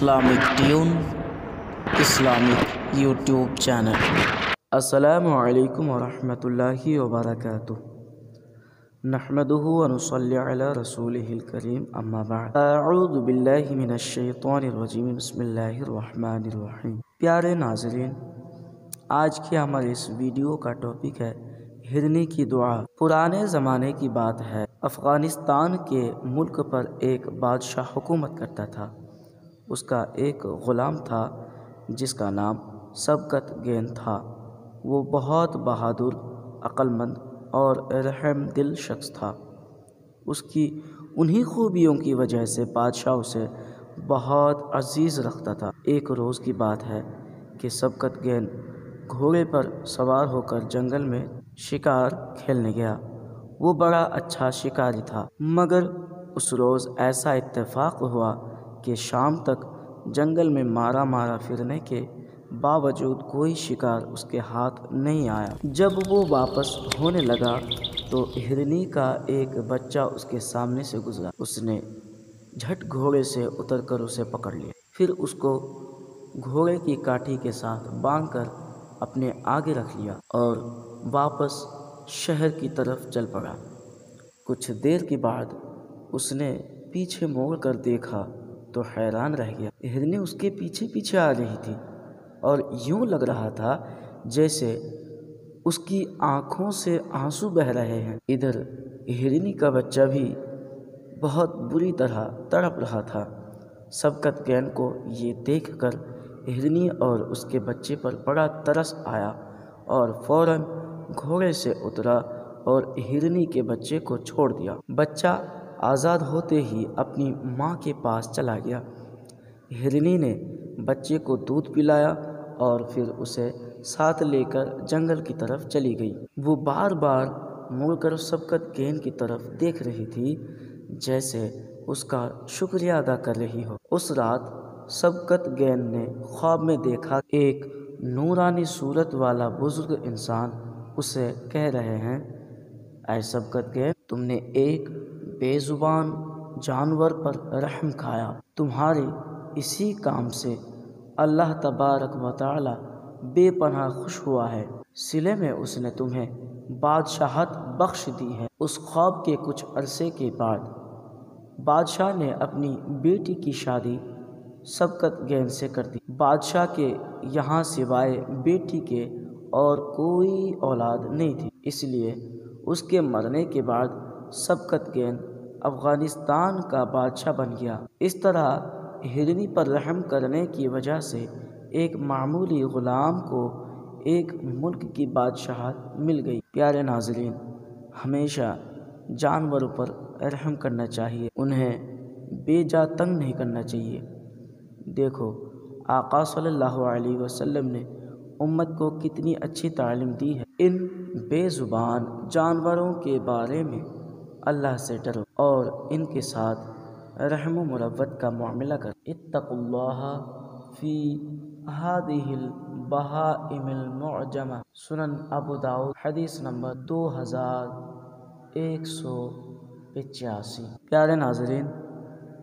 Islamic Tune Islamic YouTube channel. Assalamu alaikum wa rahmatullahi wa barakatuh. Nahmaduhu wa nusalli ala rasulihil kareem amma ba'd. A'udhu billahi minash shaitanir rajim. Bismillahir rahmanir rahim. प्यारे नाज़रीन, आज की हमारे इस video का topic है हिरनी की दुआ। पुराने ज़माने की बात है, अफ़ग़ानिस्तान के मुल्क पर एक बादशाह हुकूमत करता था। उसका एक ग़ुलाम था जिसका नाम सबकत गेन था। वो बहुत बहादुर, अक्लमंद और रहम दिल शख्स था। उसकी उन्हीं खूबियों की वजह से बादशाह उसे बहुत अजीज़ रखता था। एक रोज़ की बात है कि सबकत गेन घोड़े पर सवार होकर जंगल में शिकार खेलने गया। वो बड़ा अच्छा शिकारी था, मगर उस रोज़ ऐसा इत्तेफाक हुआ कि शाम तक जंगल में मारा मारा फिरने के बावजूद कोई शिकार उसके हाथ नहीं आया। जब वो वापस होने लगा तो हिरनी का एक बच्चा उसके सामने से गुजरा। उसने झट घोड़े से उतरकर उसे पकड़ लिया, फिर उसको घोड़े की काठी के साथ बांधकर अपने आगे रख लिया और वापस शहर की तरफ चल पड़ा। कुछ देर के बाद उसने पीछे मोड़ कर देखा तो हैरान रह गया। हिरनी उसके पीछे पीछे आ रही थी और यूं लग रहा था जैसे उसकी आंखों से आंसू बह रहे हैं। इधर हिरनी का बच्चा भी बहुत बुरी तरह तड़प रहा था। सबकत गेन को ये देखकर हिरनी और उसके बच्चे पर बड़ा तरस आया और फौरन घोड़े से उतरा और हिरनी के बच्चे को छोड़ दिया। बच्चा आज़ाद होते ही अपनी माँ के पास चला गया। हिरनी ने बच्चे को दूध पिलाया और फिर उसे साथ लेकर जंगल की तरफ चली गई। वो बार बार मुड़कर सबकत गेन की तरफ देख रही थी, जैसे उसका शुक्रिया अदा कर रही हो। उस रात सबकत गेन ने ख्वाब में देखा एक नूरानी सूरत वाला बुजुर्ग इंसान उसे कह रहे हैं, ऐ सबकत गेन, तुमने एक बेजुबान जानवर पर रहम खाया। तुम्हारे इसी काम से अल्लाह तबारक व तआला बेपनाह खुश हुआ है। सिले में उसने तुम्हें बादशाहत बख्श दी है। उस ख्वाब के कुछ अरसे के बाद बादशाह ने अपनी बेटी की शादी सबकत गेन से कर दी। बादशाह के यहाँ सिवाय बेटी के और कोई औलाद नहीं थी, इसलिए उसके मरने के बाद सबकत गेन अफ़ग़ानिस्तान का बादशाह बन गया। इस तरह हिरनी पर रहम करने की वजह से एक मामूली ग़ुलाम को एक मुल्क की बादशाहत मिल गई। प्यारे नाज़रीन, हमेशा जानवरों पर रहम करना चाहिए, उन्हें बेजा तंग नहीं करना चाहिए। देखो, आका सल्लल्लाहु अलैहि वसल्लम ने उम्मत को कितनी अच्छी तालीम दी है। इन बेज़ुबान जानवरों के बारे में अल्लाह से डरो और इनके साथ रहम व मुरव्वत का मुआमला करो। इत्तक़ुल्लाह फ़ी हादिहिल बहाइमिल मुअजमा। सुनन अबू दाऊद, हदीस नंबर 2185। प्यारे नाज़रीन,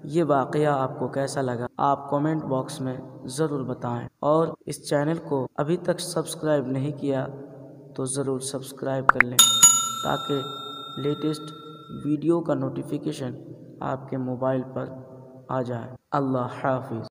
ये वाक़या आपको कैसा लगा आप कमेंट बॉक्स में ज़रूर बताएं, और इस चैनल को अभी तक सब्सक्राइब नहीं किया तो ज़रूर सब्सक्राइब कर लें ताकि लेटेस्ट वीडियो का नोटिफिकेशन आपके मोबाइल पर आ जाए। अल्लाह हाफ़िज़।